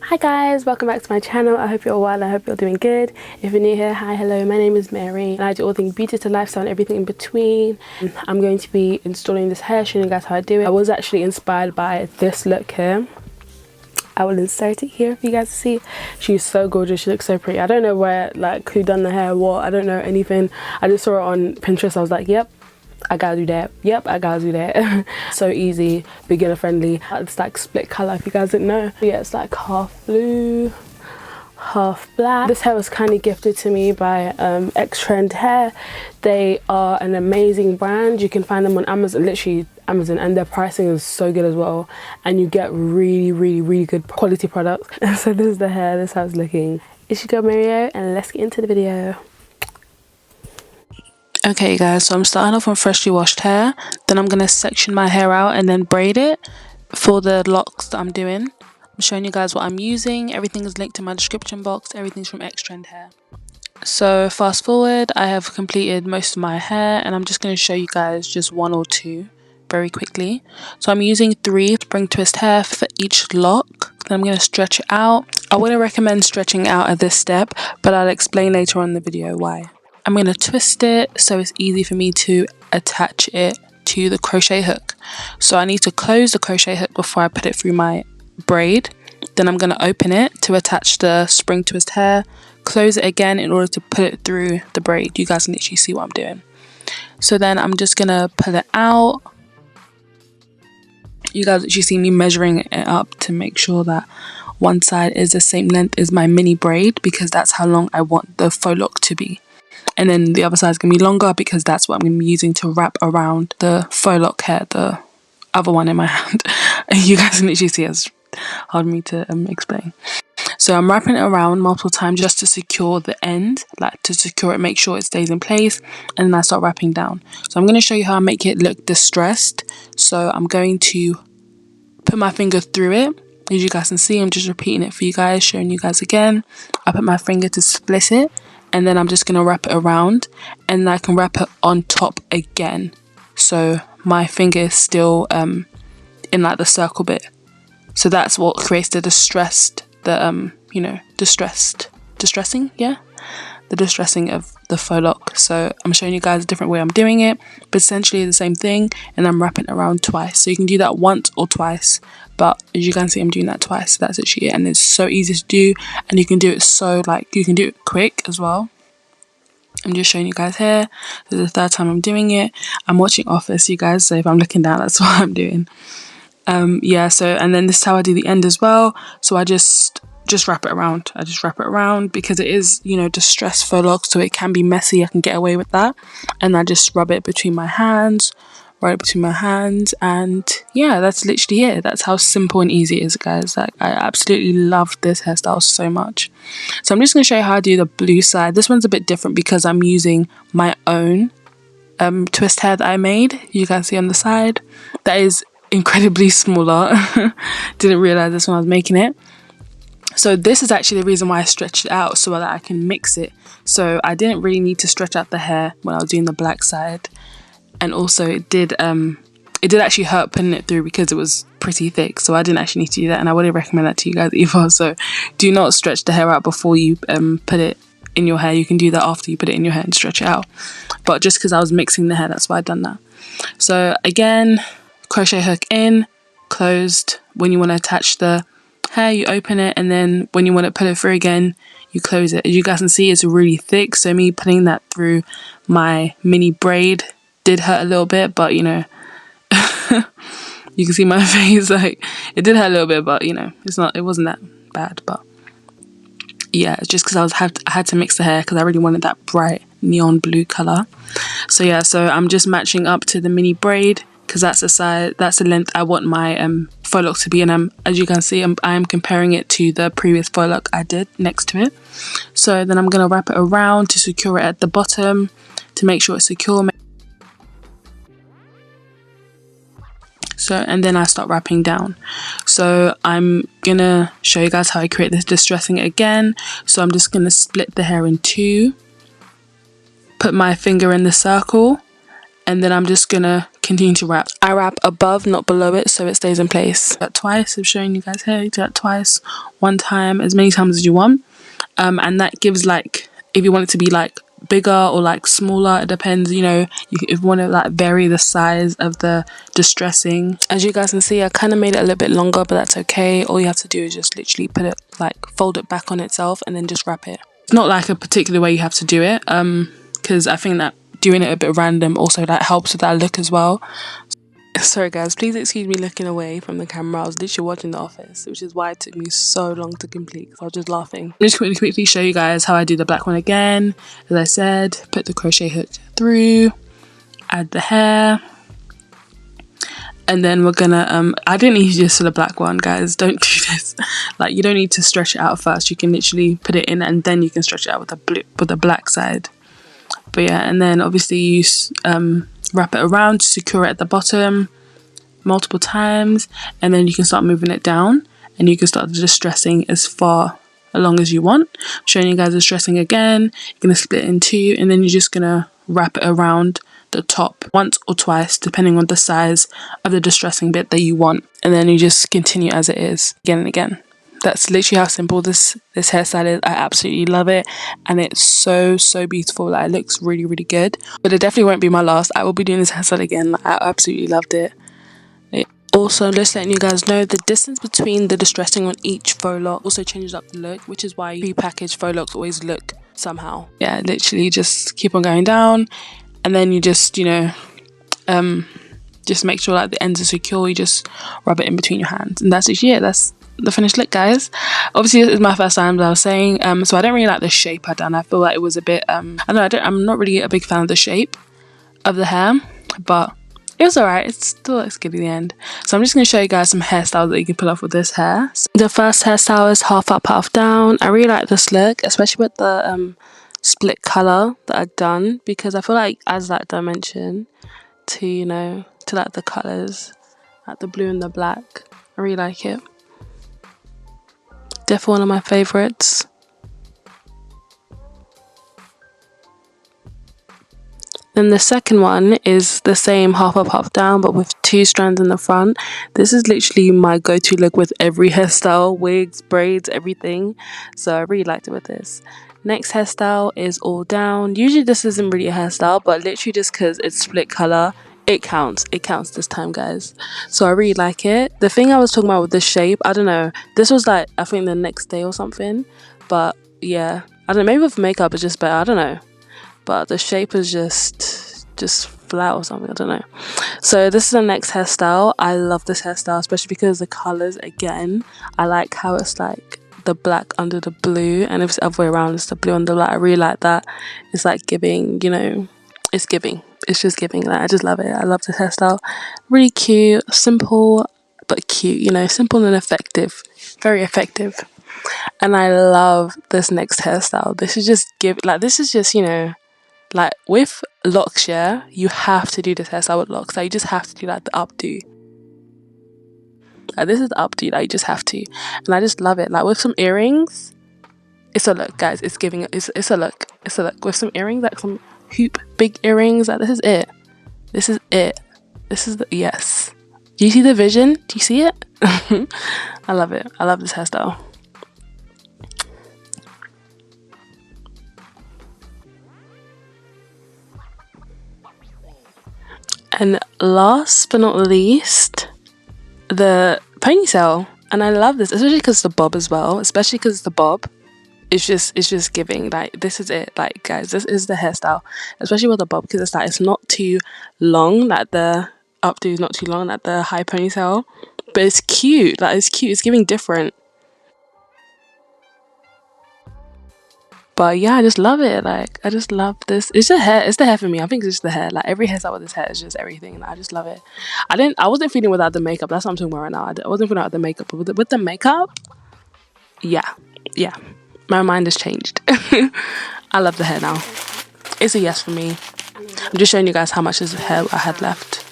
Hi guys, welcome back to my channel. I hope you're well. I hope you're doing good. If you're new here, hi, hello, my name is Mary and I do all things beauty to lifestyle and everything in between. I'm going to be installing this hair, showing you guys how I do it. I was actually inspired by this look here. I will insert it here for you guys to see. She's so gorgeous. She looks so pretty. I don't know where, like, who done the hair, what, I don't know anything. I just saw it on Pinterest. I was like, yep, I gotta do that. Yep, I gotta do that. So easy, beginner friendly. It's like split color if you guys didn't know. Yeah, it's like half blue, half black. This hair was kindly gifted to me by X Trend Hair. They are an amazing brand. You can find them on Amazon, literally Amazon, and their pricing is so good as well. And you get really good quality products. So this is the hair, this is how it's looking. It's your girl Maryode, and let's get into the video. Okay guys, so I'm starting off on freshly washed hair, then I'm going to section my hair out and then braid it for the locks that I'm doing. I'm showing you guys what I'm using. Everything is linked in my description box. Everything's from X Trend Hair. So fast forward, I have completed most of my hair and I'm just going to show you guys just one or two very quickly. So I'm using 3 spring twist hair for each lock. Then I'm going to stretch it out. I wouldn't recommend stretching out at this step, but I'll explain later on in the video why. I'm going to twist it so it's easy for me to attach it to the crochet hook. So I need to close the crochet hook before I put it through my braid. Then I'm going to open it to attach the spring twist hair, close it again in order to put it through the braid. You guys can literally see what I'm doing. So then I'm just going to pull it out. You guys actually see me measuring it up to make sure that one side is the same length as my mini braid, because that's how long I want the faux loc to be. And then the other side is going to be longer because that's what I'm going to be using to wrap around the faux loc hair, the other one in my hand. You guys can literally see it's hard for me to explain. So I'm wrapping it around multiple times just to secure the end, like to secure it, make sure it stays in place, and then I start wrapping down. So I'm going to show you how I make it look distressed. So I'm going to put my finger through it. As you guys can see, I'm just repeating it for you guys, showing you guys again. I put my finger to split it. And then I'm just going to wrap it around, and I can wrap it on top again. So my finger is still in like the circle bit. So that's what creates the distressing, yeah? The distressing of the faux loc. So I'm showing you guys a different way I'm doing it, but essentially the same thing, and I'm wrapping it around twice. So you can do that once or twice, but as you can see, I'm doing that twice. So that's actually it, and it's so easy to do, and you can do it so, like, you can do it quick as well. I'm just showing you guys here. This is the 3rd time I'm doing it. I'm watching Office, you guys, so if I'm looking down, that's what I'm doing. Yeah, so, and then this is how I do the end as well. So I just wrap it around. I just wrap it around because it is, you know, distressed faux loc, so it can be messy. I can get away with that. And I just rub it between my hands, and yeah, that's literally it. That's how simple and easy it is, guys. Like, I absolutely love this hairstyle so much. So I'm just going to show you how I do the blue side. This one's a bit different because I'm using my own twist hair that I made. You can see on the side. That is incredibly smaller. Didn't realize this when I was making it. So this is actually the reason why I stretched it out, so that I can mix it. So I didn't really need to stretch out the hair when I was doing the black side. And also it did actually hurt putting it through because it was pretty thick. So I didn't actually need to do that, and I wouldn't recommend that to you guys either. So do not stretch the hair out before you put it in your hair. You can do that after you put it in your hair and stretch it out. But just because I was mixing the hair, that's why I've done that. So again, crochet hook in, closed. When you want to attach the hair, you open it, and then when you want to put it through again, you close it. As you guys can see, it's really thick, so me putting that through my mini braid did hurt a little bit, but you know, you can see my face, like, it did hurt a little bit, but you know, it wasn't that bad. But yeah, it's just because I had to mix the hair because I really wanted that bright neon blue color. So yeah, so I'm just matching up to the mini braid because that's the size, that's the length I want my faux loc to be, and as you can see, I'm comparing it to the previous faux loc I did next to it. So then I'm gonna wrap it around to secure it at the bottom to make sure it's secure. So, and then I start wrapping down. So I'm gonna show you guys how I create this distressing again. So I'm just gonna split the hair in 2, put my finger in the circle, and then I'm just gonna continue to wrap. I wrap above, not below it, so it stays in place. That twice. I'm showing you guys here. You do that twice, one time, as many times as you want, and that gives, like, if you want it to be like bigger or like smaller, it depends, you know, if you want to like vary the size of the distressing. As you guys can see, I kind of made it a little bit longer, but that's okay. All you have to do is just literally put it, like, fold it back on itself and then just wrap it. It's not like a particular way you have to do it, because I think that doing it a bit random also that helps with that look as well. Sorry guys, please excuse me looking away from the camera. I was literally watching The Office, which is why it took me so long to complete, because I was just laughing. I'm just going to quickly show you guys how I do the black one again. As I said, put the crochet hook through, add the hair, and then we're gonna I didn't need to just for the black one, guys, don't do this. Like, you don't need to stretch it out first. You can literally put it in and then you can stretch it out with the black side. But yeah, and then obviously you wrap it around to secure it at the bottom multiple times, and then you can start moving it down and you can start distressing as far along as you want. I'm showing you guys the distressing again. You're going to split it in two, and then you're just going to wrap it around the top once or twice depending on the size of the distressing bit that you want, and then you just continue as it is again and again. That's literally how simple this hairstyle is. I absolutely love it, and it's so beautiful. Like, it looks really good, but it definitely won't be my last. I will be doing this hairstyle again. Like, I absolutely loved it. Also, just letting you guys know, the distance between the distressing on each faux loc also changes up the look, which is why prepackaged faux locs always look somehow. Yeah, literally just keep on going down, and then you just, you know, just make sure like the ends are secure. You just rub it in between your hands, and that's literally it. That's the finished look, guys. Obviously this is my first time, as I was saying, so I don't really like the shape I done. I feel like it was a bit I'm not really a big fan of the shape of the hair, but it was alright. It still looks good in the end. So I'm just going to show you guys some hairstyles that you can pull off with this hair. So the first hairstyle is half up, half down. I really like this look, especially with the split colour that I've done, because I feel like it adds that dimension to, you know, to like the colours, like the blue and the black. I really like it. Definitely one of my favourites. Then the second one is the same half up, half down, but with two strands in the front. This is literally my go-to look with every hairstyle, wigs, braids, everything. So I really liked it with this. Next hairstyle is all down. Usually this isn't really a hairstyle, but literally just because it's split colour, it counts. It counts this time, guys. So I really like it. The thing I was talking about with the shape, I don't know. This was like, I think the next day or something. But yeah, I don't know. Maybe with makeup it's just better. I don't know. But the shape is just flat or something. I don't know. So this is the next hairstyle. I love this hairstyle, especially because the colours, again, I like how it's like the black under the blue, and if it's the other way around, it's the blue under the black. I really like that. It's like giving, you know, it's giving. It's just giving. Like, I just love it. I love this hairstyle. Really cute, simple but cute, you know, simple and effective. Very effective. And I love this next hairstyle. This is just this is just, you know, like with locks, yeah, you have to do this hairstyle with locks. Like, you just have to do like the updo. Like, this is the updo. Like, you just have to. And I just love it. Like, with some earrings, it's a look, guys. It's giving it. It's a look. It's a look with some earrings, like some hoop big earrings. Like, this is it. This is it. This is the yes. Do you see the vision? Do you see it? I love it. I love this hairstyle. And last but not least, the ponytail. And I love this, especially because the bob as well. Especially because the bob, it's just giving. Like, this is it. Like, guys, this is the hairstyle, especially with the bob, because it's like, it's not too long. Like, the updo is not too long. Like the high ponytail, but it's cute. Like, it's cute. It's giving different. But yeah, I just love it. Like, I just love this. It's the hair. It's the hair for me. I think it's just the hair. Like, every hairstyle with this hair is just everything. Like, I just love it. I wasn't feeling without the makeup. That's what I'm talking about right now. I wasn't feeling without the makeup. But with the makeup, yeah. My mind has changed. I love the hair now. It's a yes for me. I'm just showing you guys how much of the hair I had left.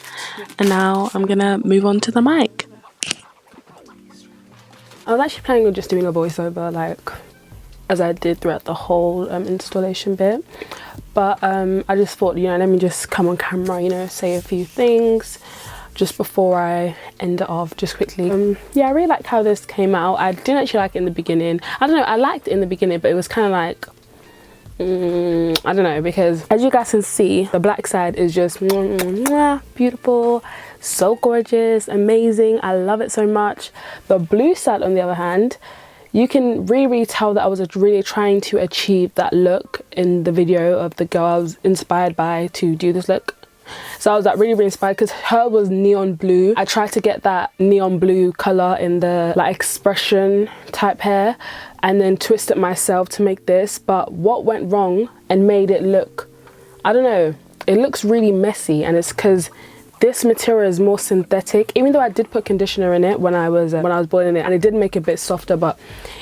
And now I'm gonna move on to the mic. I was actually planning on just doing a voiceover, like, as I did throughout the whole installation bit, but I just thought, you know, let me just come on camera, you know, say a few things just before I end it off just quickly. Yeah, I really liked how this came out. I didn't actually like it in the beginning. I don't know, I liked it in the beginning, but it was kind of like, I don't know, because as you guys can see, the black side is just beautiful, so gorgeous, amazing. I love it so much. The blue side, on the other hand, you can really tell that I was really trying to achieve that look in the video of the girl I was inspired by to do this look. So I was like really inspired because her was neon blue. I tried to get that neon blue color in the like expression type hair and then twist it myself to make this. But what went wrong and made it look, I don't know, it looks really messy, and it's because this material is more synthetic. Even though I did put conditioner in it when I was boiling it, and it did make it a bit softer, but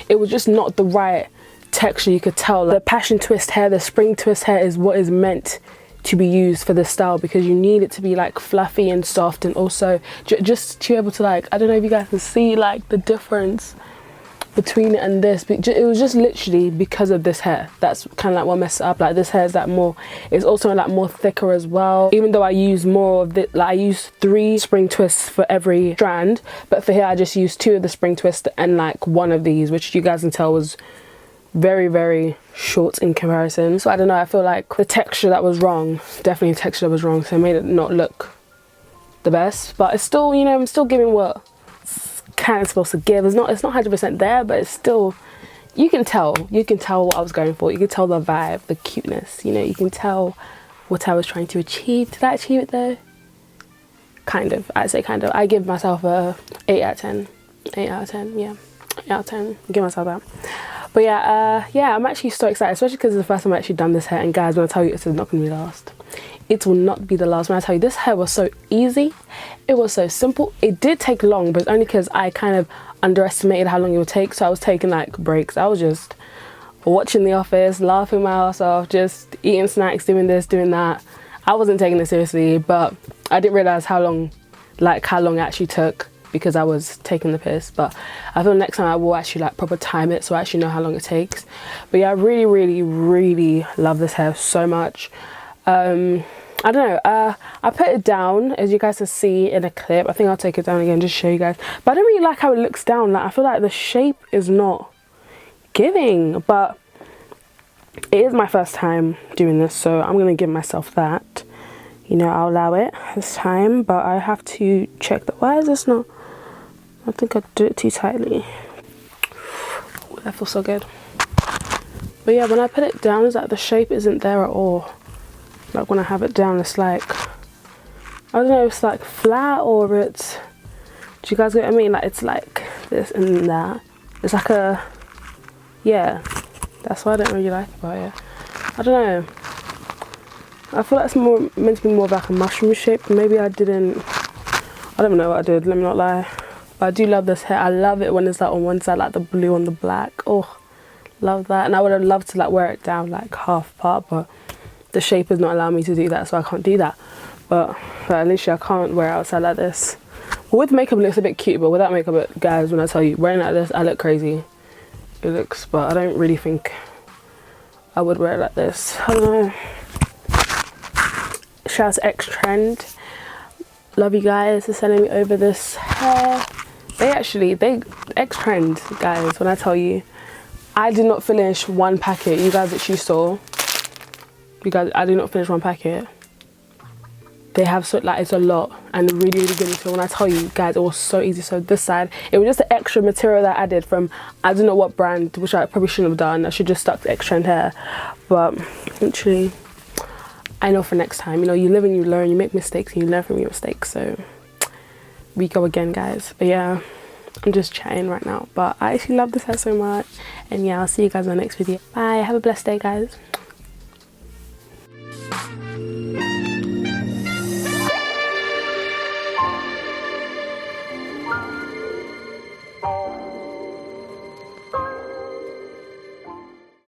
it was just not the right texture. You could tell the passion twist hair, the spring twist hair is what is meant to be used for this style, because you need it to be like fluffy and soft, and also just to be able to, like, I don't know if you guys can see like the difference between it and this, but it was just literally because of this hair. That's kind of like what messed it up. Like this hair is like more, it's also like more thicker as well, even though I use more of the, like I use 3 spring twists for every strand, but for here I just used 2 of the spring twists and like 1 of these, which you guys can tell was very short in comparison. So I don't know, I feel like the texture that was wrong, definitely the texture that was wrong, so it made it not look the best. But it's still, you know, I'm still giving what it's kind of supposed to give. It's not 100% there, but it's still, you can tell what I was going for. You can tell the vibe, the cuteness, you know, you can tell what I was trying to achieve. Did I achieve it though? Kind of, I'd say kind of. I give myself a 8 out of 10. 8 out of 10, yeah, 8 out of 10, give myself that. But yeah, I'm actually so excited, especially because it's the first time I've actually done this hair. And guys, when I tell you, this is not going to be the last. It will not be the last. When I tell you, this hair was so easy. It was so simple. It did take long, but it's only because I kind of underestimated how long it would take. So I was taking like breaks. I was just watching The Office, laughing my ass off, just eating snacks, doing this, doing that. I wasn't taking it seriously, but I didn't realize how long it actually took, because I was taking the piss. But I feel next time I will actually like proper time it, so I actually know how long it takes. But yeah, I really love this hair so much. I don't know, I put it down, as you guys can see in a clip. I think I'll take it down again just to show you guys. But I don't really like how it looks down. Like I feel like the shape is not giving, but it is my first time doing this, so I'm gonna give myself that. You know, I'll allow it this time, but I have to check that. Why is this not? I think I did it too tightly. Ooh, that feels so good. But yeah, when I put it down, it's like the shape isn't there at all. Like when I have it down, it's like, I don't know, it's like flat, or it's, do you guys get what I mean? Like it's like this and that. It's like a, yeah, that's what I don't really like about it. I don't know. I feel like it's more meant to be more of like a mushroom shape. Maybe I didn't, I don't know what I did, let me not lie. But I do love this hair. I love it when it's like on one side, like the blue on the black. Oh, love that. And I would have loved to like wear it down like half part, but the shape is not allowing me to do that, so I can't do that. But literally I can't wear it outside like this. With makeup it looks a bit cute, but without makeup, guys, when I tell you, wearing it like this, I look crazy. It looks, but I don't really think I would wear it like this. I don't know. Shout out to X Trend. Love you guys for sending me over this hair. They X Trend, guys, when I tell you, I did not finish 1 packet. You guys actually saw. You guys, I did not finish 1 packet. They have so, like, it's a lot and really good. So when I tell you guys, it was so easy. So this side, it was just the extra material that I added from, I don't know what brand, which I probably shouldn't have done. I should just stuck to X Trend hair. But literally, I know for next time, you know, you live and you learn, you make mistakes and you learn from your mistakes. So we go again, guys. But yeah, I'm just chatting right now, but I actually love this hair so much. And yeah, I'll see you guys in the next video. Bye, have a blessed day, guys.